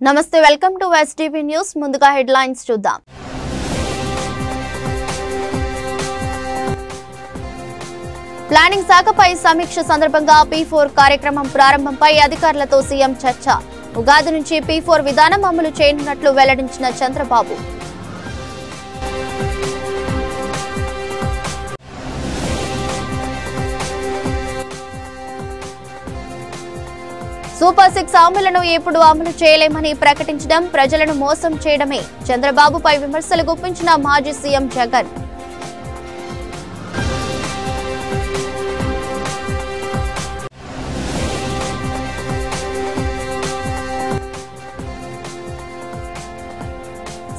నమస్తే welcome to STV news ముందుగా headlines చూద్దాం। ప్లానింగ్ శాఖపై సమీక్ష సందర్భంగా P4 కార్యక్రమం ప్రారంభంపై అధికారులతో సీఎం చర్చ। ఉగాది నుంచి P4 విధానం అమలు చేయనున్నట్లు వెల్లడించిన చంద్రబాబు। సూపర్ 6 హామీలను ఎప్పుడు అమలు చేయలేమని ప్రకటించడం ప్రజలను మోసం చేయడమే చంద్రబాబుపై విమర్శలు గుప్పించిన మాజీ సీఎం జగన్।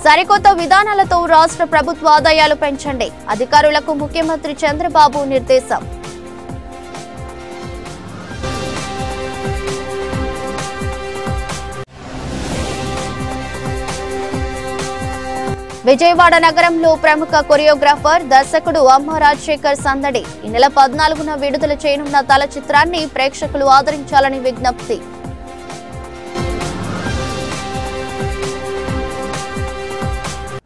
సరికొత్త విధానాలతో రాష్ట్ర ప్రభుత్వ ఆదాయాలు పెంచండి అధికారులకు ముఖ్యమంత్రి చంద్రబాబు నిర్దేశం। విజయవాడ నగరంలో ప్రముఖ కొరియోగ్రాఫర్ దర్శకుడు అమ్మ రాజశేఖర్ సందడి ఈ నెల 14న విడుదల చేయనున్న తల చిత్రాన్ని ప్రేక్షకులు ఆదరించాలని విజ్ఞప్తి।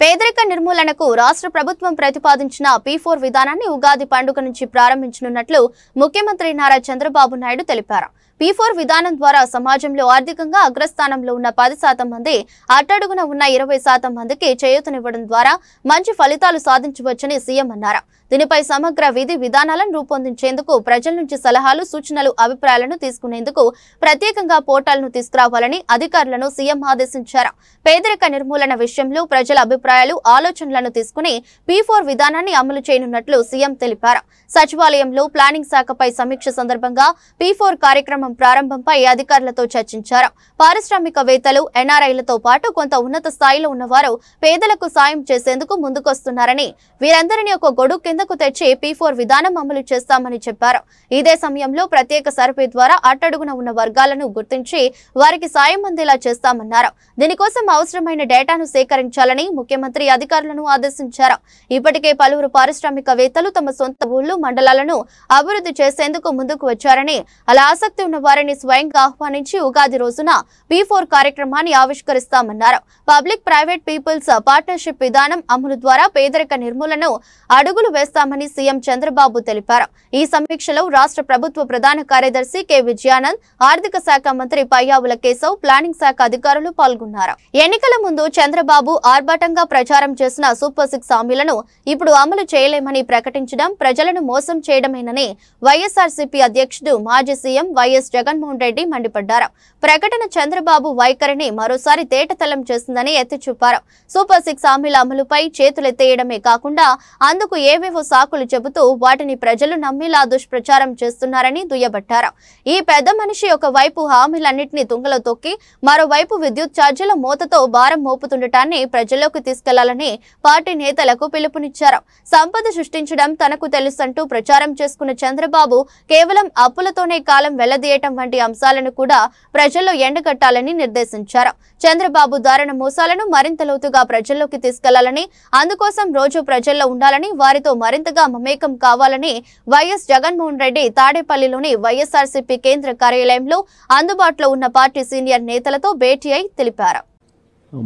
పేదరిక నిర్మూలనకు రాష్ట్ర ప్రభుత్వం ప్రతిపాదించిన P4 విధానాన్ని ఉగాది పండుగ నుంచి ప్రారంభించనున్నట్లు ముఖ్యమంత్రి నారా చంద్రబాబు నాయుడు తెలిపారు। P4 విధానం ద్వారా సమాజంలో ఆర్థికంగా అగ్రస్థానంలో ఉన్న 10% మంది అట్టడుగున ఉన్న 20% మందికి చేయూతనివ్వడం ద్వారా మంచి ఫలితాలు సాధించవచ్చని సీఎం అన్నారు। దీనిపై సమగ్ర విధి విధానాలను రూపొందించేందుకు ప్రజల నుంచి సలహాలు సూచనలు అభిప్రాయాలను తీసుకునేందుకు ప్రత్యేకంగా పోర్టల్ను తీసుకురావాలని అధికారులను సీఎం ఆదేశించారు। పేదరిక నిర్మూలన విషయంలో ప్రజల అభిప్రాయాలు ఆలోచనలను తీసుకుని P4 విధానాన్ని అమలు చేయనున్నట్లు సీఎం తెలిపారు। సచివాలయంలో ప్లానింగ్ శాఖపై సమీక్ష సందర్భంగా P4 కార్యక్రమం ప్రారంభంపై అధికారులతో చర్చించారు। పారిశ్రామికవేత్తలు ఎన్ఆర్ఐలతో పాటు కొంత ఉన్నత స్థాయిలో ఉన్నవారు పేదలకు సాయం చేసేందుకు ముందుకొస్తున్నారని వీరందరినీ ఒక గొడుగు కిందకు తెచ్చి P4 విధానం అమలు చేస్తామని చెప్పారు। ఇదే సమయంలో ప్రత్యేక సర్వే ద్వారా అట్టడుగున ఉన్న వర్గాలను గుర్తించి వారికి సాయం అందేలా చేస్తామన్నారు। దీనికోసం అవసరమైన డేటాను సేకరించాలని ముఖ్యమంత్రి అధికారులను ఆదేశించారు। ఇప్పటికే పలువురు పారిశ్రామికవేత్తలు తమ సొంత ఊళ్లు మండలాలను అభివృద్ధి చేసేందుకు ముందుకు వచ్చారని అలా ఆసక్తి ఉన్న వారిని స్వయంగా ఆహ్వానించి ఉగాది రోజున P4 కార్యక్రమాన్ని ఆవిష్కరిస్తామన్నారు। పబ్లిక్ ప్రైవేట్ పీపుల్స్ పార్ట్నర్షిప్ విధానం అమలు ద్వారా పేదరిక నిర్మూలనను అడుగులు వేస్తామని సీఎం చంద్రబాబు తెలిపారు। ఈ సమీక్షలో రాష్ట్ర ప్రభుత్వ ప్రధాన కార్యదర్శి కె విజయానంద్, ఆర్థిక శాఖ మంత్రి పయ్యావుల కేశవ్, ప్లానింగ్ శాఖ అధికారులు పాల్గొన్నారు। ఎన్నికల ముందు చంద్రబాబు ఆర్భాటంగా ప్రచారం చేసిన సూపర్ 6 హామీలను ఇప్పుడు అమలు చేయలేమని ప్రకటించడం ప్రజలను మోసం చేయడమేనని వైఎస్ఆర్సీపీ అధ్యక్షుడు మాజీ సీఎం వైఎస్ జగన్మోహన్ రెడ్డి మండిపడ్డారు। ప్రకటన చంద్రబాబు వైఖరిని మరోసారి తేటతెల్లం చేసిందని ఎత్తిచూపారు। సూపర్ 6 హామీల అమలుపై చేతులెత్తేయడమే కాకుండా అందుకు ఏవేవో సాకులు చెబుతూ వాటిని ప్రజలు నమ్మేలా దుష్ప్రచారం చేస్తున్నారని దుయ్యబట్టారు। ఈ పెద్ద మనిషి ఒకవైపు హామీలన్నింటినీ తుంగలో తొక్కి మరోవైపు విద్యుత్ ఛార్జీల మోతతో భారం మోపుతుండటాన్ని ప్రజల్లోకి తీసుకెళ్లాలని పార్టీ నేతలకు పిలుపునిచ్చారు। సంపద సృష్టించడం తనకు తెలుసంటూ ప్రచారం చేసుకున్న చంద్రబాబు కేవలం అప్పులతోనే కాలం వెళ్లదీయటం వంటి అంశాలను కూడా ప్రజల్లో ఎండగట్టాలని నిర్దేశించారు। చంద్రబాబు దారుణ మోసాలను మరింత లోతుగా ప్రజల్లోకి తీసుకెళ్లాలని, అందుకోసం రోజు ప్రజల్లో ఉండాలని, వారితో మరింతగా మమేకం కావాలని వైఎస్ జగన్మోహన్ రెడ్డి తాడేపల్లిలోని వైఎస్ఆర్సీపీ కేంద్ర కార్యాలయంలో అందుబాటులో ఉన్న పార్టీ సీనియర్ నేతలతో భేటీ అయి తెలిపారు।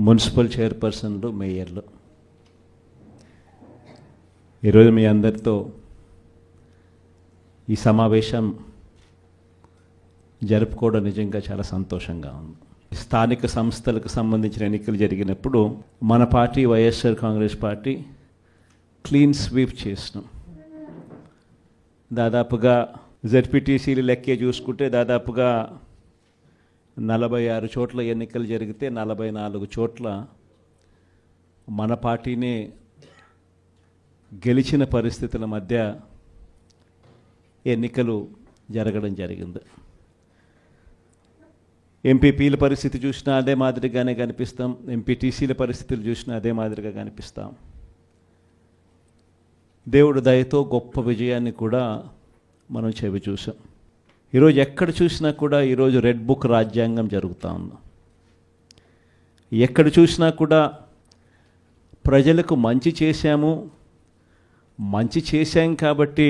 మున్సిపల్ చైర్పర్సన్లు, మేయర్లు, ఈరోజు మీ అందరితో ఈ సమావేశం జరుపుకోవడం నిజంగా చాలా సంతోషంగా ఉంది। స్థానిక సంస్థలకు సంబంధించిన ఎన్నికలు జరిగినప్పుడు మన party YSR Congress party clean sweep చేసినాం। దాదాపుగా జెడ్పీటీసీలు లెక్కే చూసుకుంటే దాదాపుగా 46 చోట్ల ఎన్నికలు జరిగితే 44 చోట్ల మన పార్టీనే గెలిచిన పరిస్థితుల మధ్య ఎన్నికలు జరగడం జరిగింది। ఎంపీపీల పరిస్థితి చూసినా అదే మాదిరిగానే కనిపిస్తాం, ఎంపీటీసీల పరిస్థితులు చూసినా అదే మాదిరిగా కనిపిస్తాం। దేవుడు దయతో గొప్ప విజయాన్ని కూడా మనం చెవి చూసాం। ఈరోజు ఎక్కడ చూసినా కూడా ఈరోజు రెడ్ బుక్ రాజ్యాంగం జరుగుతూ ఉంది। ఎక్కడ చూసినా కూడా ప్రజలకు మంచి చేశాం కాబట్టి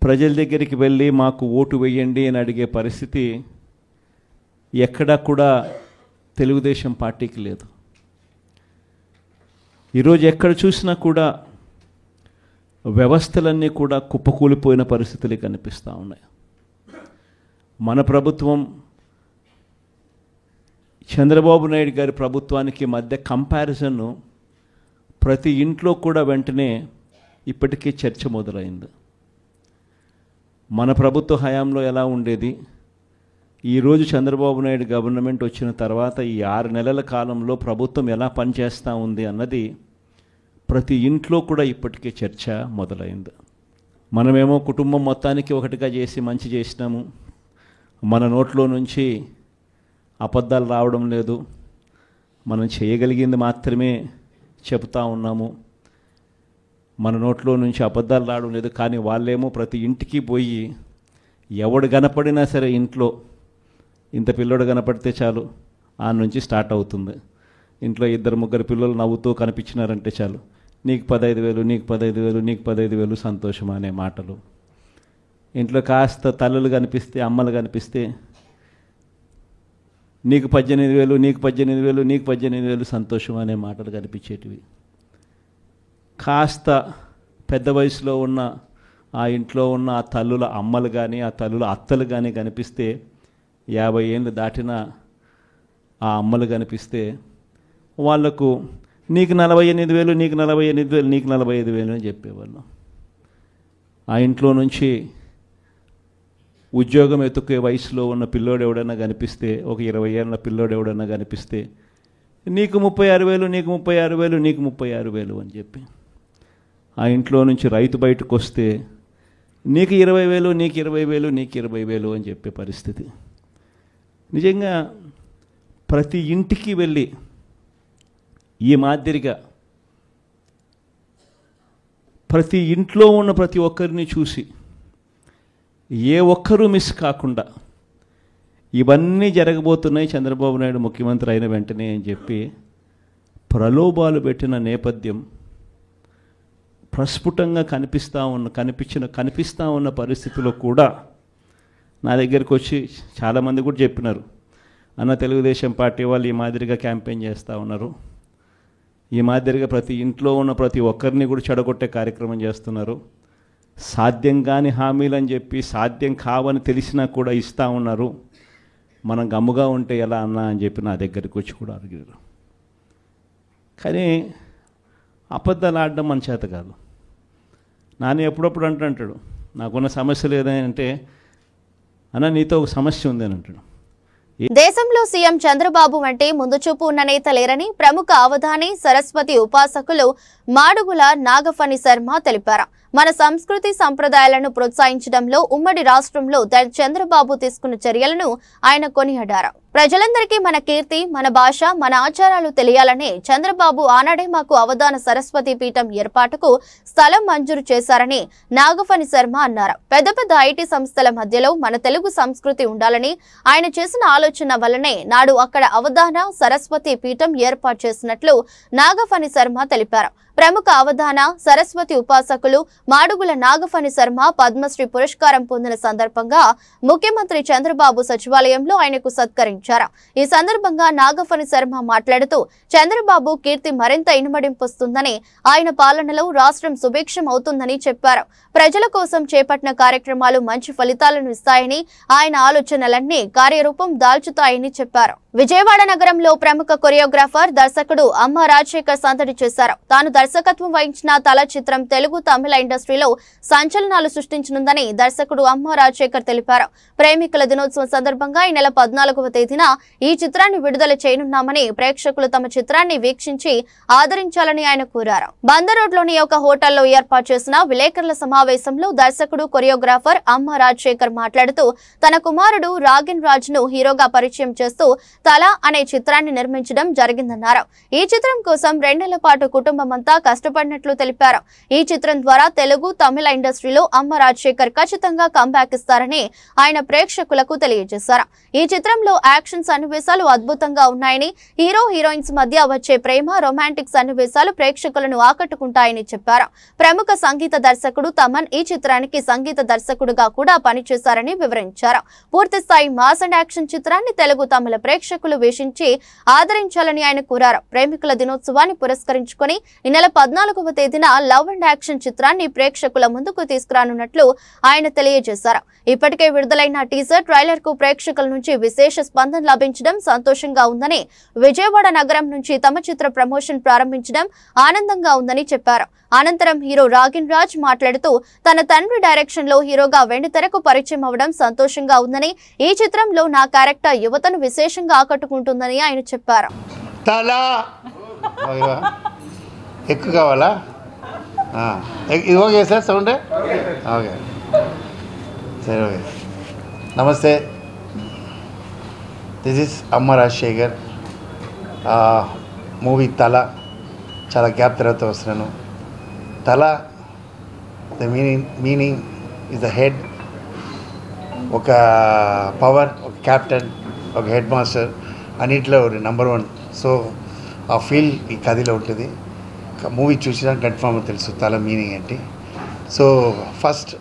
ప్రజల దగ్గరికి వెళ్ళి మాకు ఓటు వేయండి అని అడిగే పరిస్థితి ఎక్కడా కూడా తెలుగుదేశం పార్టీకి లేదు. ఈరోజు ఎక్కడ చూసినా కూడా వ్యవస్థలన్నీ కూడా కుప్పకూలిపోయిన పరిస్థితులు కనిపిస్తూ ఉన్నాయి. మన ప్రభుత్వం చంద్రబాబు నాయుడు గారి ప్రభుత్వానికి మధ్య కంపారిజన్ ప్రతి ఇంట్లో కూడా వెంటనే ఇప్పటికీ చర్చ మొదలైంది. మన ప్రభుత్వ హయాంలో ఎలా ఉండేది, ఈరోజు చంద్రబాబు నాయుడు గవర్నమెంట్ వచ్చిన తర్వాత ఈ 6 నెలల కాలంలో ప్రభుత్వం ఎలా పనిచేస్తూ ఉంది అన్నది ప్రతి ఇంట్లో కూడా ఇప్పటికే చర్చ మొదలైంది. మనమేమో కుటుంబం మొత్తానికి ఒకటిగా చేసి మంచి చేసినాము, మన నోట్లో నుంచి అబద్ధాలు రావడం లేదు, మనం చేయగలిగింది మాత్రమే చెప్తా ఉన్నాము, మన నోట్లో నుంచి అబద్ధాలు రావడం లేదు. కానీ వాళ్ళేమో ప్రతి ఇంటికి పోయి ఎవడు కనపడినా సరే ఇంట్లో ఇంత పిల్లోడు కనపడితే చాలు ఆ నుంచి స్టార్ట్ అవుతుంది. ఇంట్లో 2-3 పిల్లలు నవ్వుతూ కనిపించినారంటే చాలు, నీకు 15,000, నీకు 15,000, నీకు 15,000 సంతోషం అనే మాటలు. ఇంట్లో కాస్త తల్లులు కనిపిస్తే, అమ్మలు కనిపిస్తే నీకు 18,000, నీకు 18,000, నీకు 18,000 సంతోషం అనే మాటలు కనిపించేటివి. కాస్త పెద్ద వయసులో ఉన్న ఆ ఇంట్లో ఉన్న ఆ తల్లుల అమ్మలు కానీ ఆ తల్లుల అత్తలు కానీ కనిపిస్తే, 50 ఏళ్ళు దాటిన ఆ అమ్మలు కనిపిస్తే వాళ్లకు నీకు 48,000, నీకు 48,000, నీకు 45,000 అని చెప్పేవాళ్ళు. ఆ ఇంట్లో నుంచి ఉద్యోగం ఎత్తుకే వయసులో ఉన్న పిల్లోడు ఎవడన్నా కనిపిస్తే, ఒక 20 ఏళ్ళ పిల్లోడు ఎవడన్నా కనిపిస్తే నీకు 36,000, నీకు 36,000, నీకు 36,000 అని చెప్పి. ఆ ఇంట్లో నుంచి రైతు బయటకు వస్తే నీకు 20,000, నీకు 20,000, నీకు 20,000 అని చెప్పే పరిస్థితి. నిజంగా ప్రతి ఇంటికి వెళ్ళి ఈ మాదిరిగా ప్రతి ఇంట్లో ఉన్న ప్రతి ఒక్కరిని చూసి ఏ ఒక్కరూ మిస్ కాకుండా ఇవన్నీ జరగబోతున్నాయి చంద్రబాబు నాయుడు ముఖ్యమంత్రి అయిన వెంటనే అని చెప్పి ప్రలోభాలు పెట్టిన నేపథ్యం ప్రస్ఫుటంగా కనిపిస్తూ ఉన్న పరిస్థితిలో కూడా నా దగ్గరికి వచ్చి చాలామంది కూడా చెప్పినారు, అన్న తెలుగుదేశం పార్టీ వాళ్ళు ఈ మాదిరిగా క్యాంపెయిన్ చేస్తూ ఉన్నారు, ఈ మాదిరిగా ప్రతి ఇంట్లో ఉన్న ప్రతి ఒక్కరిని కూడా చెడగొట్టే కార్యక్రమం చేస్తున్నారు, సాధ్యం కాని హామీలు అని చెప్పి సాధ్యం కావని తెలిసినా కూడా ఇస్తూ ఉన్నారు, మనం గమ్ముగా ఉంటే ఎలా అన్నా అని చెప్పి నా దగ్గరికి వచ్చి కూడా అడిగారు. కానీ అబద్ధాలు ఆడడం మన చేత కాదు. నాని ఎప్పుడప్పుడు అంటాడు, నాకున్న సమస్య లేదంటే అన్న నీతో ఒక సమస్య ఉంది అని అంటాడు. దేశంలో సీఎం చంద్రబాబు వంటి ముందు చూపు ఉన్న నేత లేరని ప్రముఖ అవధాని సరస్వతి ఉపాసకులు మాడుగుల నాగఫణి శర్మ తెలిపారు. మన సంస్కృతి సంప్రదాయాలను ప్రోత్సహించడంలో ఉమ్మడి రాష్ట్రంలో చంద్రబాబు తీసుకున్న చర్యలను ఆయన కొనియాడారు. ప్రజలందరికీ మన కీర్తి, మన భాష, మన ఆచారాలు తెలియాలని చంద్రబాబు ఆనాడే మాకు అవధాన సరస్వతి పీఠం ఏర్పాటుకు స్థలం మంజూరు చేశారని నాగఫణి శర్మ అన్నారు. పెద్ద పెద్ద ఐటీ సంస్థల మధ్యలో మన తెలుగు సంస్కృతి ఉండాలని ఆయన చేసిన ఆలోచన వల్లనే నాడు అక్కడ అవధాన సరస్వతి పీఠం ఏర్పాటు చేసినట్లు నాగఫణి శర్మ తెలిపారు. ప్రముఖ అవధాన సరస్వతి ఉపాసకులు మాడుగుల నాగఫణి శర్మ పద్మశ్రీ పురస్కారం పొందిన సందర్భంగా ముఖ్యమంత్రి చంద్రబాబు సచివాలయంలో ఆయనకు సత్కరించారు. ఈ సందర్భంగా నాగఫణి శర్మ మాట్లాడుతూ చంద్రబాబు కీర్తి మరింత ఇనుమడింపొస్తుందని, ఆయన పాలనలో రాష్ట్రం సుభిక్షం అవుతుందని చెప్పారు. ప్రజల కోసం చేపట్టిన కార్యక్రమాలు మంచి ఫలితాలను ఇస్తాయని, ఆయన ఆలోచనలన్నీ కార్యరూపం దాల్చుతాయని చెప్పారు. విజయవాడ నగరంలో ప్రముఖ కొరియోగ్రాఫర్ దర్శకుడు అమ్మ రాజశేఖర్ సందడి చేశారు. తాను దర్శకత్వం వహించిన తల చిత్రం తెలుగు తమిళ ఇండస్ట్రీలో సంచలనాలు సృష్టించనుందని దర్శకుడు అమ్మ రాజశేఖర్ తెలిపారు. ప్రేమికుల దినోత్సవం సందర్భంగా ఈ నెల 14వ తేదీన ఈ చిత్రాన్ని విడుదల చేయనున్నామని, ప్రేక్షకులు తమ చిత్రాన్ని వీక్షించి ఆదరించాలని ఆయన కోరారు. బందరోడ్లోని ఒక హోటల్లో ఏర్పాటు చేసిన విలేకరుల సమావేశంలో దర్శకుడు కొరియోగ్రాఫర్ అమ్మ రాజశేఖర్ మాట్లాడుతూ తన కుమారుడు రాగిన్ రాజ్ను హీరోగా పరిచయం చేస్తూ తల అనే చిత్రాన్ని నిర్మించడం జరిగిందన్నారు. ఈ చిత్రం కోసం 2 నెలల పాటు కుటుంబమంతా కష్టపడినట్లు తెలిపారు. ఈ చిత్రం ద్వారా తెలుగు, తమిళ ఇండస్ట్రీలో అమ్మ రాజశేఖర్ ఖచ్చితంగా కంబ్యాక్ ఇస్తారని ఆయన ప్రేక్షకులకు తెలియజేశారు. ఈ చిత్రంలో యాక్షన్ సన్నివేశాలు అద్భుతంగా ఉన్నాయని, హీరో హీరోయిన్స్ మధ్య వచ్చే ప్రేమ, రొమాంటిక్ సన్నివేశాలు ప్రేక్షకులను ఆకట్టుకుంటాయని చెప్పారు. ప్రముఖ సంగీత దర్శకుడు తమన్ ఈ చిత్రానికి సంగీత దర్శకుడుగా కూడా పనిచేశారని వివరించారు. పూర్తిస్థాయి మాస్ అండ్ యాక్షన్ చిత్రాన్ని తెలుగు, తమిళ ప్రేక్షకులు వీక్షించి ఆదరించాలని ఆయన కోరారు. ప్రేమికుల దినోత్సవాన్ని పురస్కరించుకొని ఈ నెల 14వ తేదీన లవ్ అండ్ యాక్షన్ చిత్రాన్ని ప్రేక్షకుల ముందుకు తీసుకురానున్నట్లు ఆయన తెలియజేశారు. ఇప్పటికే విడుదలైన టీజర్, ట్రైలర్ కు ప్రేక్షకుల నుంచి విశేష స్పందన లభించడం సంతోషంగా ఉందని, విజయవాడ నగరం నుంచి తమ చిత్ర ప్రమోషన్ ప్రారంభించడం ఆనందంగా ఉందని చెప్పారు. అనంతరం హీరో రాగిన్ రాజ్ మాట్లాడుతూ తన తండ్రి డైరెక్షన్ లో హీరోగా వెండితెరకు పరిచయం అవ్వడం సంతోషంగా ఉందని, ఈ చిత్రంలో నా క్యారెక్టర్ యువతను విశేషంగా ఆకట్టుకుంటుందని ఆయన చెప్పారు. ఎక్కువ కావాలా? ఇది ఓకే సార్, సౌండ్ ఓకే, సరే ఓకే. నమస్తే, దిస్ ఇస్ అమ్మ రాజశేఖర్. మూవీ తల, చాలా గ్యాప్ తర్వాత వస్తున్నాను. తల, the meaning is the head, ఒక పవర్, ఒక క్యాప్టెన్, ఒక హెడ్ మాస్టర్, అన్నింటిలో నెంబర్ 1. సో ఆ ఫీల్ ఈ కథలో ఉంటుంది. మూవీ చూసినా కన్ఫామ్ తెలుసు తల మీనింగ్ ఏంటి. సో ఫస్ట్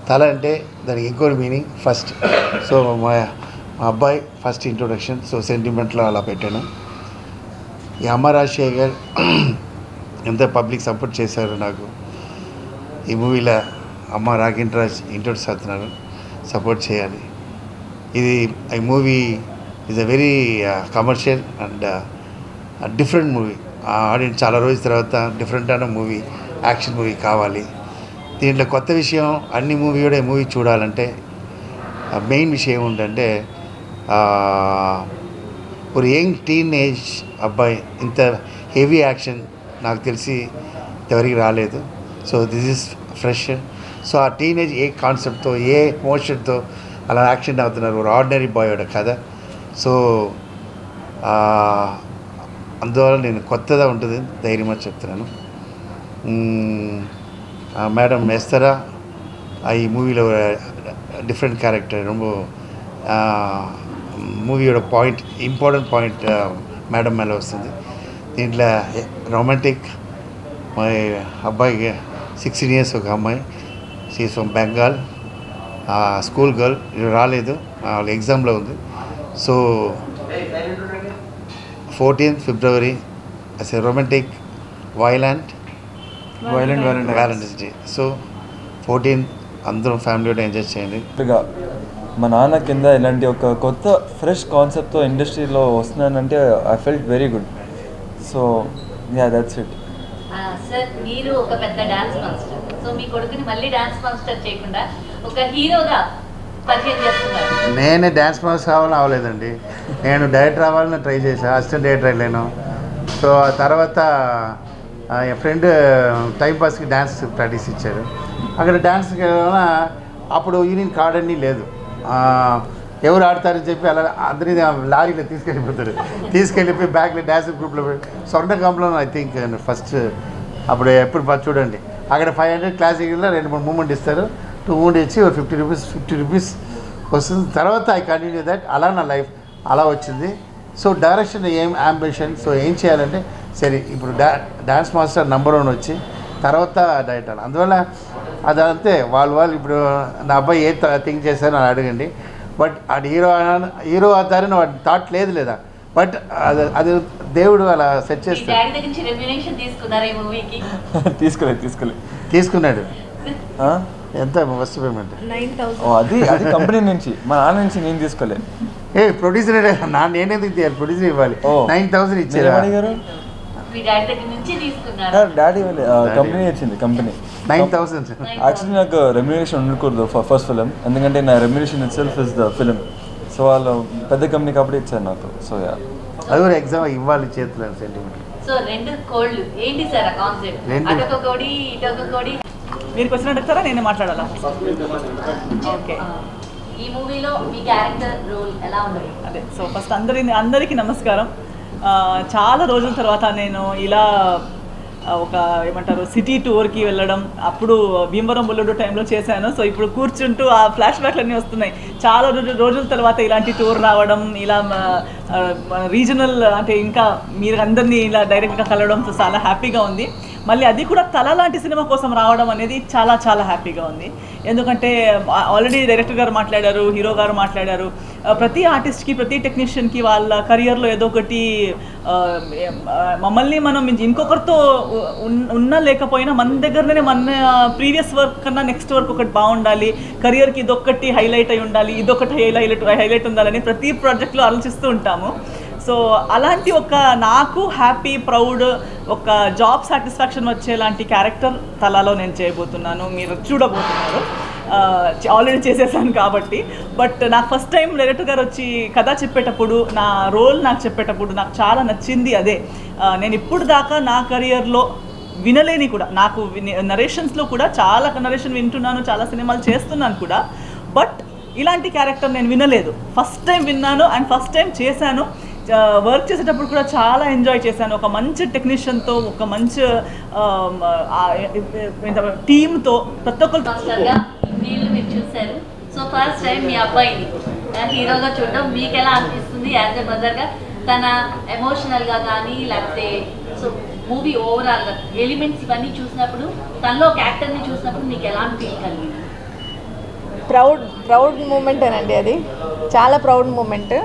తల అంటే దానికి ఇంకో మీనింగ్ ఫస్ట్. సో మా అబ్బాయి ఫస్ట్ ఇంట్రొడక్షన్, సో సెంటిమెంట్లో అలా పెట్టాను. ఈ అమ్మ రాజశేఖర్ ఎంత పబ్లిక్ సపోర్ట్ చేశారు నాకు. ఈ మూవీలో అమ్మ రాగిన్ రాజ్ ఇంట్రొడ్యూస్ అవుతున్నారు, సపోర్ట్ చేయాలి. ఈ movie is a very commercial and different movie. Audience చాలా రోజుల తర్వాత డిఫరెంట్ అయిన మూవీ, యాక్షన్ మూవీ కావాలి. దీంట్లో కొత్త విషయం, అన్ని మూవీ కూడా మూవీ చూడాలంటే మెయిన్ విషయం ఏముందంటే, ఒక యంగ్ టీనేజ్ అబ్బాయి ఇంత హెవీ యాక్షన్ నాకు తెలిసి ఎవరికి రాలేదు. So this is fresh. So ఆ టీనేజ్ ఏ కాన్సెప్ట్తో, ఏ ఎమోషన్తో అలా యాక్షన్ అవుతున్నారు, ఒక ఆర్డినరీ బాయ్ వాడు కదా. సో అందువల్ల నేను కొత్తగా ఉంటుంది ధైర్యంగా చెప్తున్నాను. మేడం ఎస్తరా ఈ మూవీలో డిఫరెంట్ క్యారెక్టర్, ரொம்ப మూవీயோட పాయింట్, ఇంపార్టెంట్ పాయింట్ మేడం మేళ వస్తుంది. దీంట్లో రొమాంటిక్, మా అబ్బాయికి 16 years ఒక అమ్మాయి, she's from Bengal, school girl, రాలేదు, వాళ్ళ ఎగ్జామ్లో ఉంది. So 14th February as a romantic Valentine's Day. So 14th అందరూ ఫ్యామిలీతో ఎంజాయ్ చేయండి. మా నాన్న కింద ఇలాంటి ఒక కొత్త ఫ్రెష్ కాన్సెప్ట్తో ఇండస్ట్రీలో వస్తున్నానంటే I felt very good. So yeah, that's it. Sir, మీరు ఒక పెద్ద డాన్స్ మాస్టర్. సో మీ కొడుకుని మళ్ళీ డాన్స్ మాస్టర్ చేయకుండా ఒక హీరోగా పరిచయం చేస్తున్నారు. నేనే డ్యాన్స్ మాస్టర్ కావాలని అవ్వలేదండి, నేను డైరెక్టర్ అవ్వాలని ట్రై చేశాను, అసిస్టెంట్ డైరెక్టర్ వెళ్ళాను. సో ఆ తర్వాత ఫ్రెండ్ టైంపాస్కి డ్యాన్స్ ప్రాక్టీస్ ఇచ్చారు. అక్కడ డ్యాన్స్కి వెళ్ళినా అప్పుడు యూనియన్ కార్డ్ అన్నీ లేదు, ఎవరు ఆడతారని చెప్పి అలా అందరినీ లారీలో తీసుకెళ్ళిపోయి బ్యాగ్లో డ్యాన్స్ గ్రూప్లో సొంత కంప్లో ఐ థింక్ ఫస్ట్. అప్పుడు ఎప్పుడు చూడండి, అక్కడ 500 క్లాసికల్లో 2-3 మూమెంట్ ఇస్తారు, 2 మూమెంట్ ఇచ్చి 50 రూపీస్ వస్తుంది. తర్వాత ఐ కంటిన్యూ దట్. అలా నా లైఫ్ అలా వచ్చింది. సో డైరెక్షన్ ఏం అంబిషన్, సో ఏం చేయాలంటే సరే ఇప్పుడు డ్యాన్స్ మాస్టర్ నెంబర్ 1 వచ్చి తర్వాత డైరెక్టర్. అందువల్ల అదంతే, వాళ్ళు ఇప్పుడు నా అబ్బాయి ఏ థింక్ చేశారో అని అడగండి. బట్ అది హీరో అవుతారని వాడి థాట్ లేదు లేదా, బట్ అది దేవుడు అలా సెట్ చేస్తాడు. తీసుకున్నాడు. ఎంత ఫస్ట్ పేమెంట్? 9,000. అది కంపెనీ నుంచి, మా నాన్న నుంచి నేను తీసుకోలేదు. ప్రొడ్యూసర్ నేనేందుకు తీయాలి, ప్రొడ్యూసర్ ఇవ్వాలి. 9,000 ఇచ్చారు. డాడీ కంపెనీ ఇచ్చింది, కంపెనీ 9,000. యాక్చువల్లీ నాకు రెమ్యునరేషన్ ఉండకూడదు ఫస్ట్ ఫిలిం, ఎందుకంటే నా remuneration it self is the film. So వాళ్ళు పెద్ద కంపెనీ కాబట్టి ఇచ్చారు నాకు. సో యా, అది కూడా ఎగ్జామ్ ఇవ్వాలి చేతులు సెంటిమెంట్. సో రెండు కోళ్ళు ఏంటి సార్ ఆ కాన్సెప్ట్? అటొక కోడి ఇటొక కోడి. మీరు క్వశ్చన్ అడుగుతారా, నేనే మాట్లాడాలా? ఓకే, ఈ మూవీలో మీ క్యారెక్టర్ రోల్ ఎలా ఉంది? అదే, సో ఫస్ట్ అందరికీ నమస్కారం. చాలా రోజుల తర్వాత నేను ఇలా ఒక ఏమంటారు సిటీ టూర్కి వెళ్ళడం, అప్పుడు భీమవరం బుల్లెడు టైంలో చేశాను. సో ఇప్పుడు కూర్చుంటూ ఆ ఫ్లాష్ బ్యాక్లు అన్నీ వస్తున్నాయి. చాలా రోజుల తర్వాత ఇలాంటి టూర్ రావడం, ఇలా రీజనల్ అంటే ఇంకా మీరు అందరినీ ఇలా డైరెక్ట్గా కలవడం చాలా హ్యాపీగా ఉంది. మళ్ళీ అది కూడా తల లాంటి సినిమా కోసం రావడం అనేది చాలా చాలా హ్యాపీగా ఉంది. ఎందుకంటే ఆల్రెడీ డైరెక్టర్ గారు మాట్లాడారు, హీరో గారు మాట్లాడారు, ప్రతి ఆర్టిస్ట్కి ప్రతి టెక్నీషియన్కి వాళ్ళ కెరియర్లో ఏదో ఒకటి మమ్మల్ని మనం ఇంకొకరితో ఉన్నా లేకపోయినా మన దగ్గరనే మన ప్రీవియస్ వర్క్ కన్నా నెక్స్ట్ వర్క్ ఒకటి బాగుండాలి, కెరియర్కి ఇదొక్కటి హైలైట్ అయి ఉండాలి, ఇదొకటి హైలైట్ ఉండాలని ప్రతి ప్రాజెక్ట్లో ఆలోచిస్తూ ఉంటాము. సో అలాంటి ఒక నాకు హ్యాపీ ప్రౌడ్ ఒక జాబ్ సాటిస్ఫాక్షన్ వచ్చేలాంటి క్యారెక్టర్ తలాలో నేను చేయబోతున్నాను, మీరు చూడబోతున్నారు. ఆల్రెడీ చేసేసాను కాబట్టి. బట్ నాకు ఫస్ట్ టైం డైరెక్టర్ గారు వచ్చి కథ చెప్పేటప్పుడు, నా రోల్ నాకు చెప్పేటప్పుడు నాకు చాలా నచ్చింది అదే. నేను ఇప్పుడు దాకా నా కెరియర్లో వినలేని కూడా, నాకు నరేషన్స్లో కూడా చాలా నరేషన్ వింటున్నాను, చాలా సినిమాలు చేస్తున్నాను కూడా, బట్ ఇలాంటి క్యారెక్టర్ నేను వినలేదు. ఫస్ట్ టైం విన్నాను అండ్ ఫస్ట్ టైం చేశాను. వర్క్ చేసేటప్పుడు కూడా చాలా ఎంజాయ్ చేశాను. ఒక మంచి టెక్నీషియన్తో, ఒక మంచి టీమ్తో, ప్రతి ఒక్కరు మీరు చూశారు. సో ఫస్ట్ టైం మీ అబ్బాయిని హీరోగా చూడడం మీకు ఎలా అనిపిస్తుంది? యాజ్ ఎ మదర్గా తన ఎమోషనల్గా కానీ లేకపోతే సో మూవీ ఓవరాల్గా ఎలిమెంట్స్ ఇవన్నీ చూసినప్పుడు, తనలో ఒక యాక్టర్ని చూసినప్పుడు మీకు ఎలాంటి ఫీల్ కలిగింది? ప్రౌడ్ మూమెంట్ అనండి, అది చాలా ప్రౌడ్ మూమెంట్.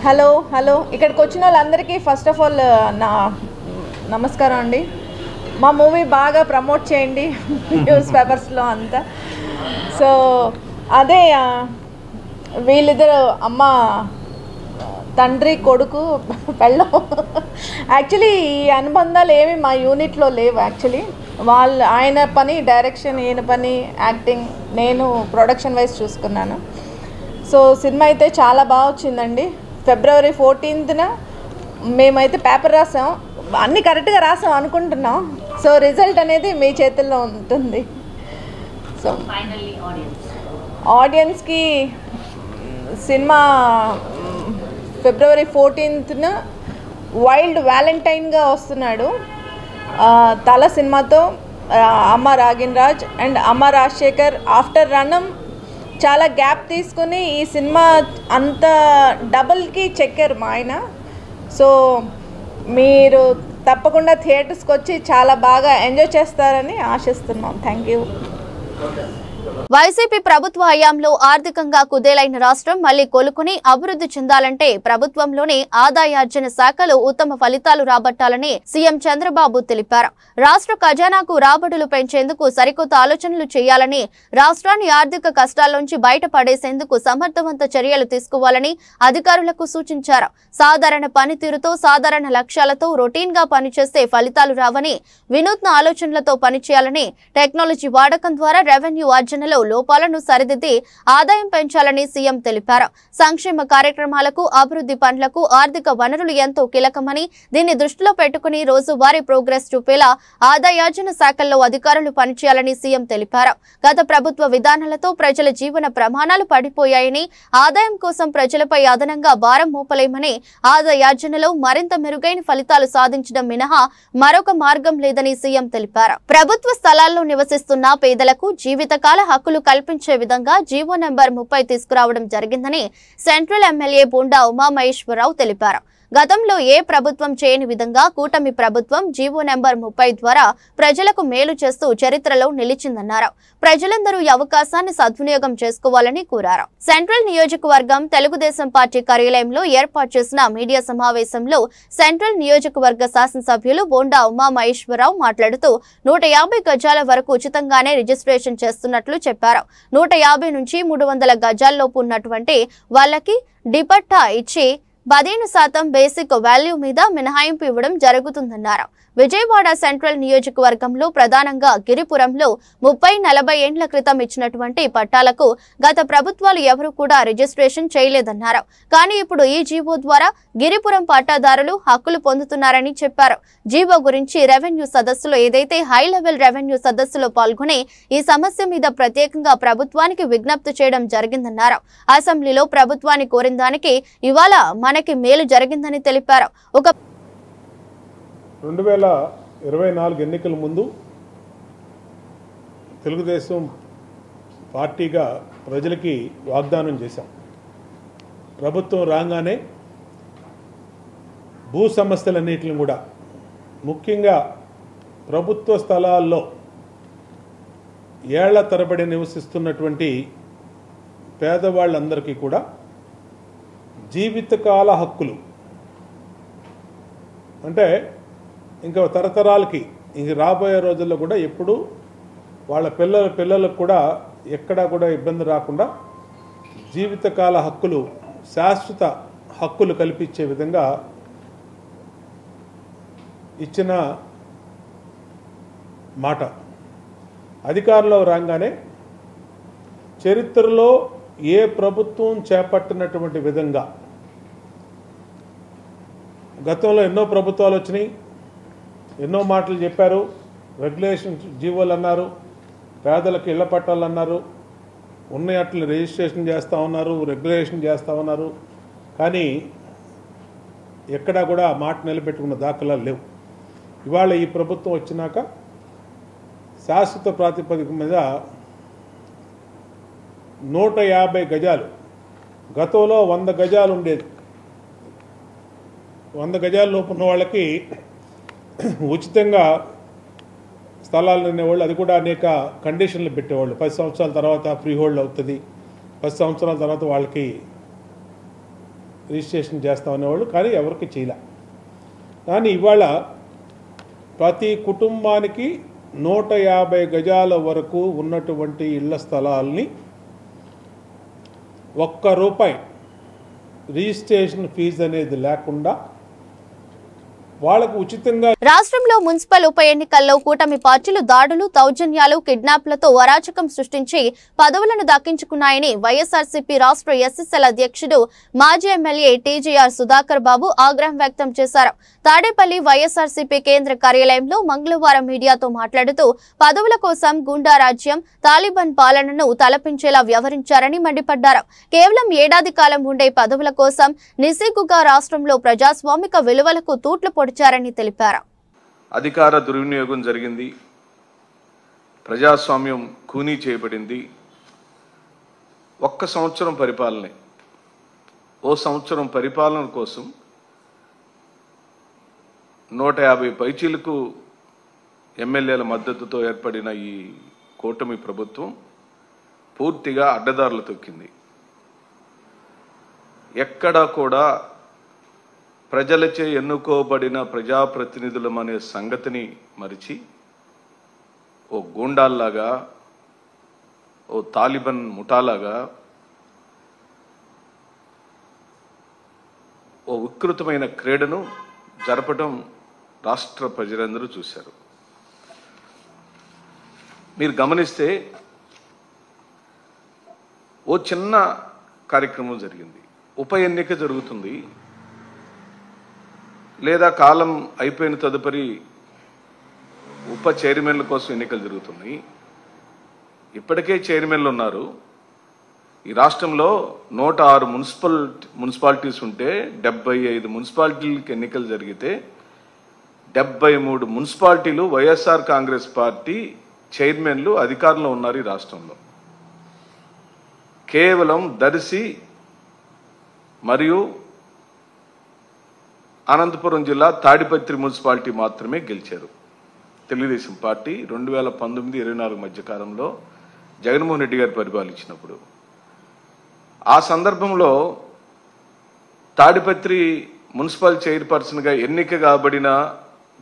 హలో ఇక్కడికి వచ్చిన వాళ్ళందరికీ ఫస్ట్ ఆఫ్ ఆల్ నా నమస్కారం అండి. మా మూవీ బాగా ప్రమోట్ చేయండి న్యూస్ పేపర్స్లో అంతా. సో అదే వీళ్ళిద్దరు అమ్మ తండ్రి కొడుకు పెళ్ళం. యాక్చువల్లీ ఈ అనుబంధాలు ఏమి మా యూనిట్లో లేవు. యాక్చువల్లీ ఆయన పని డైరెక్షన్, ఈయన పని యాక్టింగ్, నేను ప్రొడక్షన్ వైజ్ చూసుకున్నాను. సో సినిమా అయితే చాలా బాగా వచ్చిందండి. February 14th మేమైతే పేపర్ రాసాం, అన్నీ కరెక్ట్గా రాసాం అనుకుంటున్నాం. సో రిజల్ట్ అనేది మీ చేతుల్లో ఉంటుంది. సో ఆడియన్స్కి సినిమా February 14th వైల్డ్ వ్యాలంటైన్గా వస్తున్నాడు తల సినిమాతో. అమ్మ రాగిన్ రాజ్ అండ్ అమ్మ రాజశేఖర్ ఆఫ్టర్ రణం చాలా గ్యాప్ తీసుకుని ఈ సినిమా అంత డబుల్కి చెక్కారు మా ఆయన. సో మీరు తప్పకుండా థియేటర్స్కి వచ్చి చాలా బాగా ఎంజాయ్ చేస్తారని ఆశిస్తున్నాం. Thank you. వైసీపీ ప్రభుత్వ హయాంలో ఆర్థికంగా కుదేలైన రాష్ట్రం మళ్లీ కోలుకుని అభివృద్ధి చెందాలంటే ప్రభుత్వంలోని ఆదాయార్జన శాఖలో ఉత్తమ ఫలితాలు రాబట్టాలని సీఎం చంద్రబాబు తెలిపారు. రాష్ట్ర ఖజానాకు రాబడులు పెంచేందుకు సరికొత్త ఆలోచనలు చేయాలని, రాష్ట్రాన్ని ఆర్థిక కష్టాల్లోంచి బయటపడేసేందుకు సమర్థవంత చర్యలు తీసుకోవాలని అధికారులకు సూచించారు. సాధారణ పనితీరుతో, సాధారణ లక్ష్యాలతో రొటీన్ గా పనిచేస్తే ఫలితాలు రావని, వినూత్న ఆలోచనలతో పనిచేయాలని, టెక్నాలజీ వాడకం ద్వారా రెవెన్యూ ఆర్జనలో లోపాలను సరిదిద్ది ఆదాయం పెంచాలని సీఎం తెలిపారు. సంక్షేమ కార్యక్రమాలకు, అభివృద్ధి పనులకు ఆర్థిక వనరులు ఎంతో కీలకమని, దీన్ని దృష్టిలో పెట్టుకుని రోజువారీ ప్రోగ్రెస్ చూపేలా ఆదాయార్జన శాఖల్లో అధికారులు పనిచేయాలని సీఎం తెలిపారు. గత ప్రభుత్వ విధానాలతో ప్రజల జీవన ప్రమాణాలు పడిపోయాయని, ఆదాయం కోసం ప్రజలపై అదనంగా భారం మోపలేమని, ఆదాయార్జనలో మరింత మెరుగైన ఫలితాలు సాధించడం మినహా మరొక మార్గం లేదని సీఎం తెలిపారు. ప్రభుత్వ స్థలాల్లో నివసిస్తున్న పేదలకు జీవితకాల హక్కులు కల్పించే విధంగా జీవో నెంబర్ 30 తీసుకురావడం జరిగిందని సెంట్రల్ ఎమ్మెల్యే బోండా ఉమామహేశ్వరరావు తెలిపారు. గతంలో ఏ ప్రభుత్వం చేయని విధంగా కూటమి ప్రభుత్వం జీవో నెంబర్ 30 ద్వారా ప్రజలకు మేలు చేస్తూ చరిత్రలో నిలిచిందన్నారు. ప్రజలందరూ ఈ అవకాశాన్ని సద్వినియోగం చేసుకోవాలని కోరారు. సెంట్రల్ నియోజకవర్గం తెలుగుదేశం పార్టీ కార్యాలయంలో ఏర్పాటు చేసిన మీడియా సమావేశంలో సెంట్రల్ నియోజకవర్గ శాసనసభ్యులు బోండా ఉమామహేశ్వరరావు మాట్లాడుతూ 150 గజాల వరకు ఉచితంగానే రిజిస్ట్రేషన్ చేస్తున్నట్లు చెప్పారు. 150 నుంచి 300 గజాల్లోపు ఉన్నటువంటి వాళ్ళకి డిపట్టా ఇచ్చి 15% బేసిక్ వాల్యూ మీద మినహాయింపు ఇవ్వడం జరుగుతుందన్నారు. విజయవాడ సెంట్రల్ నియోజకవర్గంలో ప్రధానంగా గిరిపురంలో 30-40 ఏండ్ల క్రితం ఇచ్చినటువంటి పట్టాలకు గత ప్రభుత్వాలు ఎవరు కూడా రిజిస్ట్రేషన్ చేయలేదన్నారు. కానీ ఇప్పుడు ఈ జీవో ద్వారా గిరిపురం పట్టాదారులు హక్కులు పొందుతున్నారని చెప్పారు. జీవో గురించి రెవెన్యూ సదస్సులో ఏదైతే హై లెవెల్ రెవెన్యూ సదస్సులో పాల్గొని ఈ సమస్య మీద ప్రత్యేకంగా ప్రభుత్వానికి విజ్ఞప్తి చేయడం జరిగిందన్నారు. అసెంబ్లీలో ప్రభుత్వాన్ని కోరిన దానికి ఇవాళ మనకి మేలు జరిగిందని తెలిపారు. 2000 24 ఎన్నికల ముందు తెలుగుదేశం పార్టీగా ప్రజలకి వాగ్దానం చేశాం. ప్రభుత్వం రాగానే భూ సమస్యలన్నింటిని కూడా ముఖ్యంగా ప్రభుత్వ స్థలాల్లో ఏళ్ల తరబడి నివసిస్తున్నటువంటి పేదవాళ్ళందరికీ కూడా జీవితకాల హక్కులు, అంటే ఇంకా తరతరాలకి ఇంక రాబోయే రోజుల్లో కూడా ఎప్పుడు వాళ్ళ పిల్లలకు కూడా ఎక్కడా కూడా ఇబ్బంది రాకుండా జీవితకాల హక్కులు, శాశ్వత హక్కులు కల్పించే విధంగా ఇచ్చిన మాట. అధికారంలో రాగానే చరిత్రలో ఏ ప్రభుత్వం చేపట్టినటువంటి విధంగా గతంలో ఎన్నో ప్రభుత్వాలు వచ్చినాయి, ఎన్నో మాటలు చెప్పారు, రెగ్యులేషన్ జీవోలు అన్నారు, పేదలకు ఇళ్ల పట్టాలు అన్నారు, ఉన్నట్లు రిజిస్ట్రేషన్ చేస్తూ ఉన్నారు, రెగ్యులేషన్ చేస్తూ ఉన్నారు. కానీ ఎక్కడా కూడా మాట నిలబెట్టుకున్న దాఖలాలు లేవు. ఇవాళ ఈ ప్రభుత్వం వచ్చినాక శాశ్వత ప్రాతిపదిక మీద 150 గజాలు, గతంలో 100 గజాలు ఉండేది, 100 గజాల లోపు ఉన్న వాళ్ళకి ఉచితంగా స్థలాలు అనేవాళ్ళు. అది కూడా అనేక కండిషన్లు పెట్టేవాళ్ళు. 10 సంవత్సరాల తర్వాత ఫ్రీ హోల్డ్ అవుతుంది, 10 సంవత్సరాల తర్వాత వాళ్ళకి రిజిస్ట్రేషన్ చేస్తామనేవాళ్ళు. కానీ ఎవరికి చేయలే. కానీ ఇవాళ ప్రతి కుటుంబానికి 150 గజాల వరకు ఉన్నటువంటి ఇళ్ల స్థలాల్ని ₹1 రిజిస్ట్రేషన్ ఫీజు అనేది లేకుండా వాళ్ళకు ఉచితంగా. రాష్ట్రంలో మున్సిపల్ ఉప ఎన్నికల్లో కూటమి పార్టీలు దాడులు, దౌర్జన్యాలు, కిడ్నాప్లతో అరాచకం సృష్టించి పదవులను దక్కించుకున్నాయని వైఎస్ఆర్సీపీ రాష్ట్ర ఎస్ఎస్ఎల్ అధ్యక్షుడు మాజీ ఎమ్మెల్యే టీజీఆర్ సుధాకర్ బాబు ఆగ్రహం వ్యక్తం చేశారు. తాడేపల్లి వైఎస్ఆర్సీపీ కేంద్ర కార్యాలయంలో మంగళవారం మీడియాతో మాట్లాడుతూ పదవుల కోసం గూండా రాజ్యం, తాలిబాన్ పాలనను తలపించేలా వ్యవహరించారని మండిపడ్డారు. కేవలం ఏడాది కాలం ఉండే పదవుల కోసం నిస్సిగ్గుగా రాష్ట్రంలో ప్రజాస్వామిక విలువలకు తూట్లు పొడిచారని తెలిపారు. అధికార దుర్వినియోగం జరిగింది, ప్రజాస్వామ్యం కూనీ చేయబడింది. ఒక్క సంవత్సరం పరిపాలనే, ఓ సంవత్సరం పరిపాలన కోసం 150 పైచీలకు ఎమ్మెల్యేల మద్దతుతో ఏర్పడిన ఈ కూటమి ప్రభుత్వం పూర్తిగా అడ్డదారులు తొక్కింది. ఎక్కడా కూడా ప్రజలచే ఎన్నుకోబడిన ప్రజాప్రతినిధులం అనే సంగతిని మరిచి ఓ గూండాల్లాగా, ఓ తాలిబాన్ ముఠాలాగా, ఓ వికృతమైన క్రీడను జరపడం రాష్ట్ర ప్రజలందరూ చూశారు. మీరు గమనిస్తే ఓ చిన్న కార్యక్రమం జరిగింది. ఉప ఎన్నిక జరుగుతుంది, లేదా కాలం అయిపోయిన తదుపరి ఉప చైర్మన్ల కోసం ఎన్నికలు జరుగుతున్నాయి. ఇప్పటికే చైర్మన్లు ఉన్నారు. ఈ రాష్ట్రంలో 106 మున్సిపాలిటీస్ ఉంటే 75 మున్సిపాలిటీలకు ఎన్నికలు జరిగితే 73 మున్సిపాలిటీలు వైఎస్ఆర్ కాంగ్రెస్ పార్టీ చైర్మన్లు అధికారంలో ఉన్నారు ఈ రాష్ట్రంలో. కేవలం దర్శి మరియు అనంతపురం జిల్లా తాడిపత్రి మున్సిపాలిటీ మాత్రమే గెలిచారు తెలుగుదేశం పార్టీ 2019-24 మధ్య కాలంలో జగన్మోహన్ రెడ్డి గారు పరిపాలించినప్పుడు. ఆ సందర్భంలో తాడిపత్రి మున్సిపల్ చైర్పర్సన్గా ఎన్నిక కాబడిన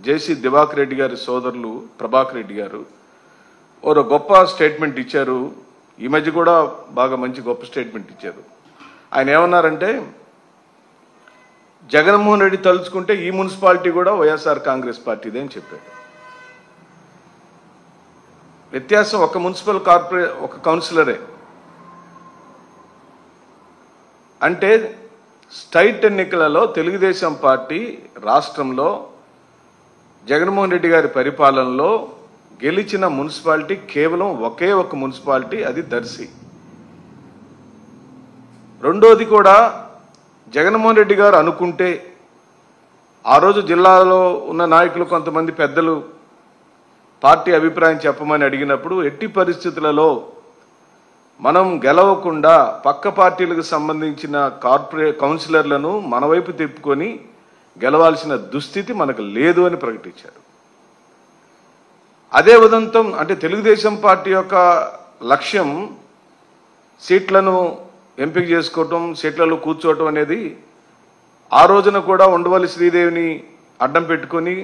జేసీ దివాకర్ రెడ్డి గారి సోదరులు ప్రభాకర్ రెడ్డి గారు ఒక గొప్ప స్టేట్మెంట్ ఇచ్చారు. ఈ మధ్య కూడా బాగా మంచి గొప్ప స్టేట్మెంట్ ఇచ్చారు. ఆయన ఏమన్నారంటే, జగన్మోహన్ రెడ్డి తలుచుకుంటే ఈ మున్సిపాలిటీ కూడా వైఎస్ఆర్ కాంగ్రెస్ పార్టీదే అని చెప్పారు. వ్యత్యాసం ఒక మున్సిపల్ ఒక కౌన్సిలరే. అంటే స్టేట్ ఎన్నికలలో తెలుగుదేశం పార్టీ రాష్ట్రంలో జగన్మోహన్ రెడ్డి గారి పరిపాలనలో గెలిచిన మున్సిపాలిటీ కేవలం ఒకే ఒక మున్సిపాలిటీ, అది దర్శి. రెండోది కూడా జగన్మోహన్ రెడ్డి గారు అనుకుంటే ఆ రోజు జిల్లాలో ఉన్న నాయకులు కొంతమంది పెద్దలు పార్టీ అభిప్రాయం చెప్పమని అడిగినప్పుడు ఎట్టి పరిస్థితులలో మనం గెలవకుండా పక్క పార్టీలకు సంబంధించిన కౌన్సిలర్లను మన వైపు తిప్పుకొని గెలవాల్సిన దుస్థితి మనకు లేదు అని ప్రకటించారు. అదే ఉదంతం అంటే తెలుగుదేశం పార్టీ యొక్క లక్ష్యం సీట్లను ఎంపిక చేసుకోవటం, సీట్లలో కూర్చోవటం అనేది ఆ రోజున కూడా ఉండవల్లి శ్రీదేవిని అడ్డం పెట్టుకొని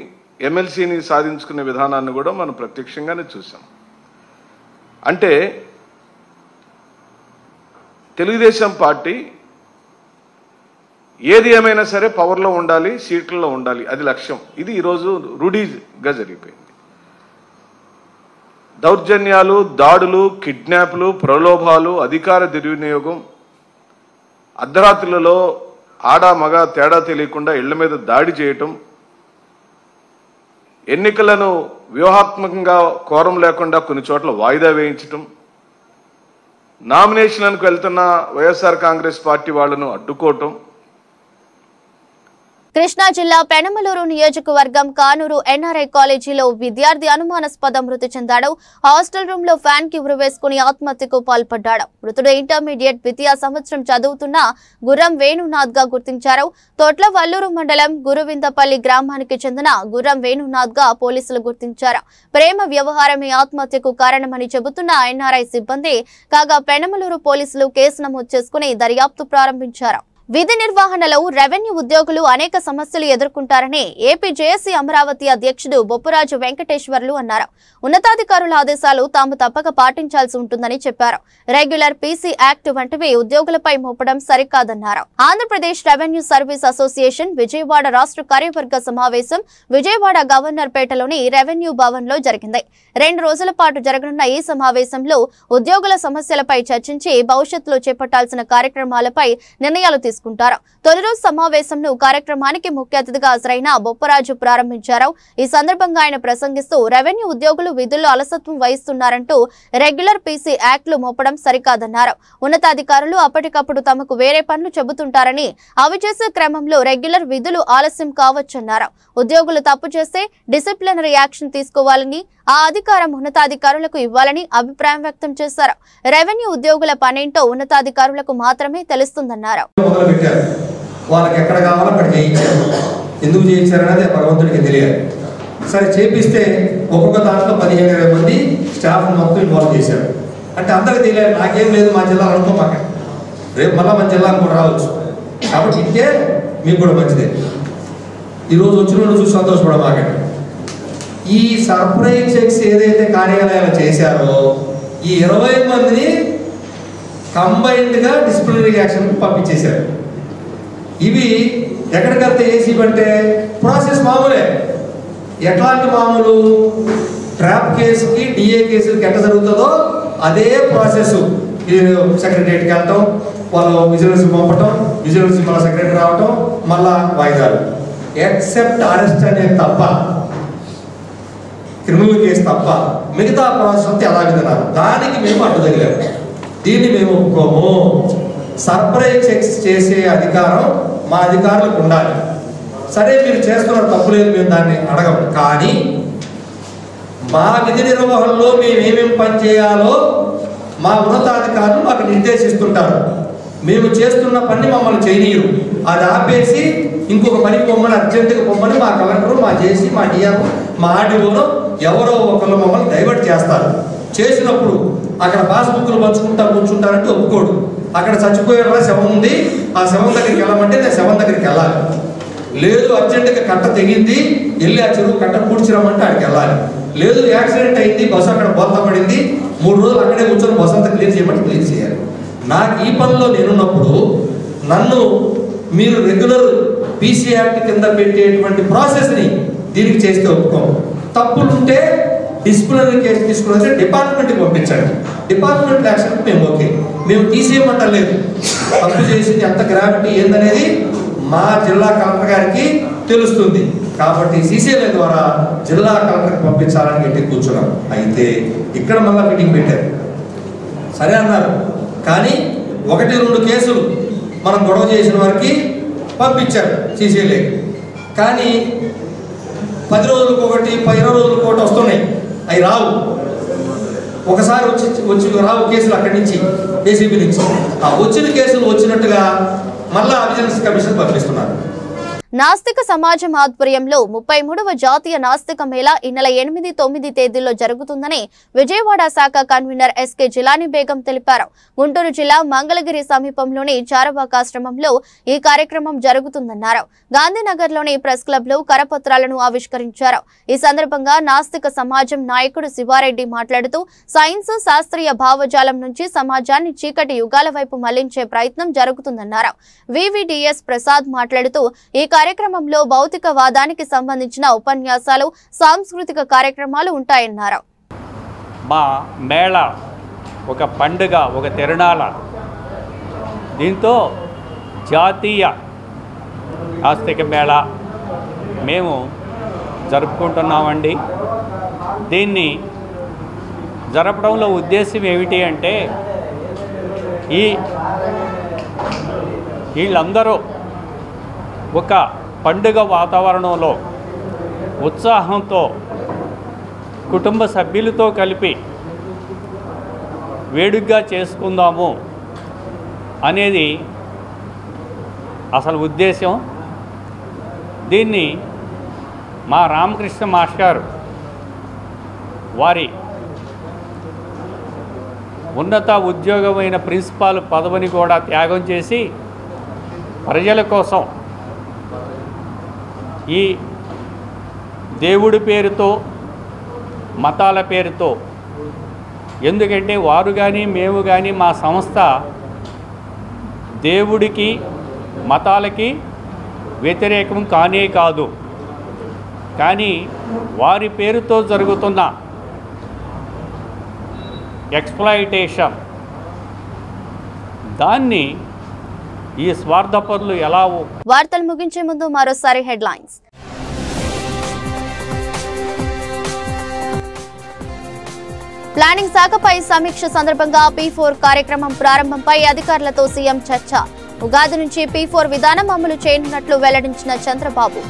ఎమ్మెల్సీని సాధించుకునే విధానాన్ని కూడా మనం ప్రత్యక్షంగానే చూసాం. అంటే తెలుగుదేశం పార్టీ ఏది ఏమైనా సరే పవర్లో ఉండాలి, సీట్లలో ఉండాలి, అది లక్ష్యం. ఇది ఈరోజు రూఢీగా జరిగిపోయింది. దౌర్జన్యాలు, దాడులు, కిడ్నాప్లు, ప్రలోభాలు, అధికార దుర్వినియోగం, అర్ధరాత్రులలో ఆడ మగ తేడా తెలియకుండా ఇళ్ల మీద దాడి చేయటం, ఎన్నికలను వ్యూహాత్మకంగా కోరం లేకుండా కొన్ని చోట్ల వాయిదా వేయించటం, నామినేషన్లకు వెళ్తున్న వైఎస్ఆర్ కాంగ్రెస్ పార్టీ వాళ్లను అడ్డుకోవటం. కృష్ణా జిల్లా పెనమలూరు నియోజకవర్గం కానూరు ఎన్ఆర్ఐ కాలేజీలో విద్యార్థి అనుమానాస్పద మృతి చెందాడు. హాస్టల్ రూమ్ లో ఫ్యాన్ కి ఉరివేసుకుని ఆత్మహత్యకు పాల్పడ్డాడు. మృతుడు ఇంటర్మీడియట్ ద్వితీయ సంవత్సరం చదువుతున్న గుర్రం వేణునాథ్ గా గుర్తించారు. తొట్ల వల్లూరు మండలం గురువిందపల్లి గ్రామానికి చెందిన గుర్రం వేణునాథ్ గా పోలీసులు గుర్తించారు. ప్రేమ వ్యవహారమే ఆత్మహత్యకు కారణమని చెబుతున్న ఎన్ఆర్ఐ సిబ్బంది. కాగా పెనమలూరు పోలీసులు కేసు నమోదు చేసుకుని దర్యాప్తు ప్రారంభించారు. విధి నిర్వహణలో రెవెన్యూ ఉద్యోగులు అనేక సమస్యలు ఎదుర్కొంటారని ఏపీ జేఏసీ అమరావతి అధ్యక్షుడు బొప్పరాజు వెంకటేశ్వర్లు అన్నారు. ఉన్నతాధికారుల ఆదేశాలు తాము తప్పక పాటించాల్సి ఉంటుందని చెప్పారు. రెగ్యులర్ పీసీ యాక్ట్ వంటివి ఉద్యోగులపై మోపడం సరికాదన్నారు. Andhra Pradesh revenue service association Vijayawada రాష్ట్ర కార్యవర్గ సమావేశం విజయవాడ గవర్నర్ పేటలోని రెవెన్యూ భవన్ లో జరిగింది. 2 రోజుల పాటు జరగనున్న ఈ సమావేశంలో ఉద్యోగుల సమస్యలపై చర్చించి భవిష్యత్తులో చేపట్టాల్సిన కార్యక్రమాలపై నిర్ణయాలు తీసుకుంటారు. తొలి రోజు సమావేశంను కార్యక్రమానికి ముఖ్య అతిథిగా హాజరైన బొప్పరాజు ప్రారంభించారు. ఈ సందర్భంగా ఆయన ప్రసంగిస్తూ రెవెన్యూ ఉద్యోగులు విధుల్లో అలసత్వం వహిస్తున్నారంటూ రెగ్యులర్ పీసీ యాక్ట్లు మోపడం సరికాదన్నారు. ఉన్నతాధికారులు అప్పటికప్పుడు తమకు వేరే పనులు చెబుతుంటారని అవి చేసే క్రమంలో రెగ్యులర్ విధులు ఆలస్యం కావచ్చన్నారు. ఉద్యోగులు తప్పు చేస్తే డిసిప్లినరీ యాక్షన్ తీసుకోవాలని, ఆ అధికారం ఉన్నతాధికారులకు ఇవ్వాలని అభిప్రాయం వ్యక్తం చేశారు. రెవెన్యూ ఉద్యోగుల పనేంటో ఉన్నతాధికారులకు మాత్రమే తెలుస్తుందన్నారు. వాళ్ళకి ఎక్కడ కావాలో అక్కడ చేయించారు. ఎందుకు చేయించారనేది భగవంతుడికి తెలియాలి. సరే చేపిస్తే ఒక్కొక్క దాంట్లో 15-20 మంది స్టాఫ్ మొత్తం ఇన్వాల్వ్ చేశారు. అంటే అందరికి తెలియాలి, నాకేం లేదు మా జిల్లా అనుకో మాకు రేపు మళ్ళీ మన జిల్లాకు కూడా రావచ్చు. కాబట్టి ఇంటే మీకు కూడా మంచిదే. ఈరోజు వచ్చిన చూసి సంతోషపడమాకండి. ఈ సర్ప్రైజ్ చెక్స్ ఏదైతే కార్యాలయాలు చేశారో ఈ 20 మందిని కంబైన్డ్గా డిసిప్లినరీ యాక్షన్కి పంపించేశారు. ఇవి ఎక్కడికెళ్తే ఏసీ అంటే ప్రాసెస్ మామూలే. ఎట్లాంటి మామూలు ట్రాప్ కేసుకి డిఏ కేసులకి ఎట్లా జరుగుతుందో అదే ప్రాసెస్. సెక్రటరీకి వెళ్ళటం, వాళ్ళు విజిలెన్స్ పంపటం, విజిలెన్స్ మళ్ళీ సెక్రటరీ రావటం, మళ్ళా వాయిదాలు. ఎక్సెప్ట్ అరెస్ట్ అనేది తప్ప, క్రిమినల్ కేసు తప్ప మిగతా ప్రాసెస్ అంతా ఎలా విధానాలు. దానికి మేము అడ్డు తగిలాము. దీన్ని మేము ఒప్పుకోము. సర్ప్రైజ్ చెక్స్ చేసే అధికారం మా అధికారులకు ఉండాలి. సరే మీరు చేస్తున్న తప్పు లేదు, మేము దాన్ని అడగము. కానీ మా విధి నిర్వహణలో మేము ఏమేమి పని చేయాలో మా ఉన్నతాధికారులు మాకు నిర్దేశిస్తుంటారు. మేము చేస్తున్న పని మమ్మల్ని చేయనీయరు. అది ఆపేసి ఇంకొక పని పొమ్మని, అర్జెంటుగా పొమ్మని మా కలెక్టరు, మా జేసీ, మా డిఆర్, మా ఆర్డీఓను ఎవరో ఒకళ్ళు మమ్మల్ని డైవర్ట్ చేస్తారు. చేసినప్పుడు అక్కడ పాస్బుక్లు పంచుకుంటా కూర్చుంటారంటే ఒప్పుకోడు. అక్కడ చచ్చిపోయేలా శవం ఉంది, ఆ శవం దగ్గరికి వెళ్ళమంటే నేను శవం దగ్గరికి వెళ్ళాలి. లేదు అర్జెంటుగా కట్ట తెగింది, వెళ్ళి ఆ చెరువు కట్ట కూర్చురమ్మంటే అక్కడికి వెళ్ళాలి. లేదు యాక్సిడెంట్ అయింది, బస్సు అక్కడ బోల్తా పడింది, 3 రోజులు అక్కడే కూర్చొని బస్సు అంతా క్లీన్ చేయమంటే క్లీన్ చేయాలి. నాకు ఈ పనిలో నేనున్నప్పుడు నన్ను మీరు రెగ్యులర్ పీసీ యాక్ట్ కింద పెట్టేటువంటి ప్రాసెస్ని దీనికి చేస్తే ఒప్పుకోము. తప్పులుంటే డిసిప్లినరీ కేసు తీసుకుని డిపార్ట్మెంట్కి పంపించండి. డిపార్ట్మెంట్ యాక్షన్కి మేము ఓకే. మేము తీసేయమంటలేదు. తప్పు చేసింది ఎంత గ్రావిటీ ఏందనేది మా జిల్లా కలెక్టర్ గారికి తెలుస్తుంది. కాబట్టి సీసీఎల్ఏ ద్వారా జిల్లా కలెక్టర్కి పంపించాలని గట్టి కూర్చున్నాం. అయితే ఇక్కడ మళ్ళీ మీటింగ్ పెట్టారు. సరే అన్నారు, కానీ 1-2 కేసులు మనం గొడవ చేసిన వారికి పంపించారు సీసీఎల్ఏకి. కానీ 10 రోజులకు ఒకటి 20 రోజులకు ఒకటి వస్తున్నాయి, అవి రావు. ఒకసారి వచ్చి రావు కేసులు అక్కడి నుంచి ఏసీబీ నుంచి. ఆ వచ్చిన కేసులు వచ్చినట్టుగా మళ్ళా విజిలెన్స్ కమిషన్ పంపిస్తున్నారు. నాస్తిక సమాజం ఆధ్వర్యంలో 33వ జాతీయ నాస్తిక మేళా ఈ నెల 8, 9 తేదీల్లో జరుగుతుందని విజయవాడ శాఖ కన్వీనర్ ఎస్కే జిలానీ బేగం తెలిపారు. గుంటూరు జిల్లా మంగళగిరి సమీపంలోని చారవాకాశ్రమంలో ఈ కార్యక్రమం జరుగుతుందన్నారు. గాంధీనగర్లోని ప్రెస్ క్లబ్ లో కరపత్రాలను ఆవిష్కరించారు. ఈ సందర్భంగా నాస్తిక సమాజం నాయకుడు శివారెడ్డి మాట్లాడుతూ సైన్స్, శాస్త్రీయ భావజాలం నుంచి సమాజాన్ని చీకటి యుగాల వైపు మళ్లించే ప్రయత్నం జరుగుతుందన్నారు. వివిడిఎస్ ప్రసాద్ మాట్లాడుతూ ఈ కార్యక్రమంలో భౌతికవాదానికి సంబంధించిన ఉపన్యాసాలు, సాంస్కృతిక కార్యక్రమాలు ఉంటాయన్నారు. మా మేళ ఒక పండుగ, ఒక తిరునాళ. దీంతో జాతీయ నాస్తిక మేళ మేము జరుపుకుంటున్నామండి. దీన్ని జరపడంలో ఉద్దేశం ఏమిటి అంటే వీళ్ళందరూ ఒక పండుగ వాతావరణంలో ఉత్సాహంతో కుటుంబ సభ్యులతో కలిపి వేడుకగా చేసుకుందాము అనేది అసలు ఉద్దేశం. దీన్ని మా రామకృష్ణ మాస్టర్ వారి ఉన్నత ఉద్యోగమైన ప్రిన్సిపాల్ పదవిని కూడా త్యాగం చేసి ప్రజల కోసం ఈ దేవుడి పేరుతో, మతాల పేరుతో, ఎందుకంటే వారు కానీ మేము కానీ మా సంస్థ దేవుడికి మతాలకి వ్యతిరేకం కానే కాదు. కానీ వారి పేరుతో జరుగుతున్న ఎక్స్‌ప్లాయిటేషన్, దాన్ని ఈ స్వార్థపరులు ఎలా. వార్తలు ముగించే ముందు మరోసారి హెడ్లైన్స్. ప్లానింగ్ శాఖపై సమీక్ష సందర్భంగా P4 కార్యక్రమం ప్రారంభంపై అధికారులతో సీఎం చర్చ. ఉగాది నుంచి P4 విధానం అమలు చేయనున్నట్లు వెల్లడించిన చంద్రబాబు.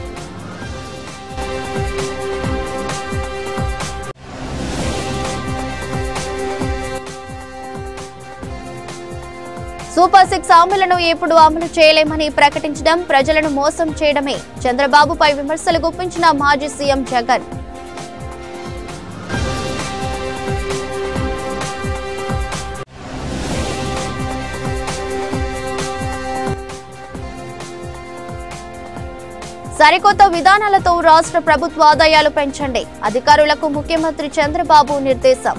సూపర్ 6 హామీలను ఎప్పుడు అమలు చేయలేమని ప్రకటించడం ప్రజలను మోసం చేయడమే. చంద్రబాబుపై విమర్శలు గుప్పించిన మాజీ సీఎం జగన్. సరికొత్త విధానాలతో రాష్ట్ర ప్రభుత్వ ఆదాయాలు పెంచండి. అధికారులకు ముఖ్యమంత్రి చంద్రబాబు నిర్దేశం.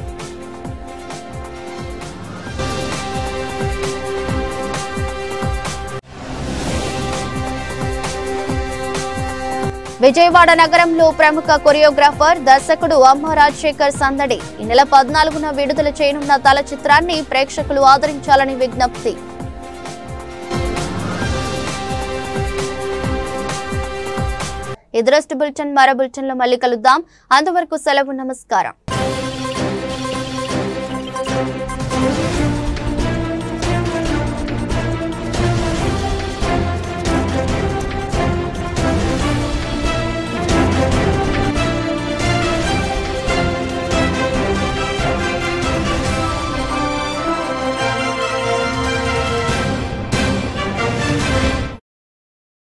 విజయవాడ నగరంలో ప్రముఖ కొరియోగ్రాఫర్, దర్శకుడు అమ్మ రాజశేఖర్ సందడి. ఈ నెల 14న విడుదల చేయనున్న తల చిత్రాన్ని ప్రేక్షకులు ఆదరించాలని విజ్ఞప్తి. ఇది బులెటిన్. మరో బులెటిన్లో మళ్ళీ కలుద్దాం. అంతవరకు సెలవు. నమస్కారం.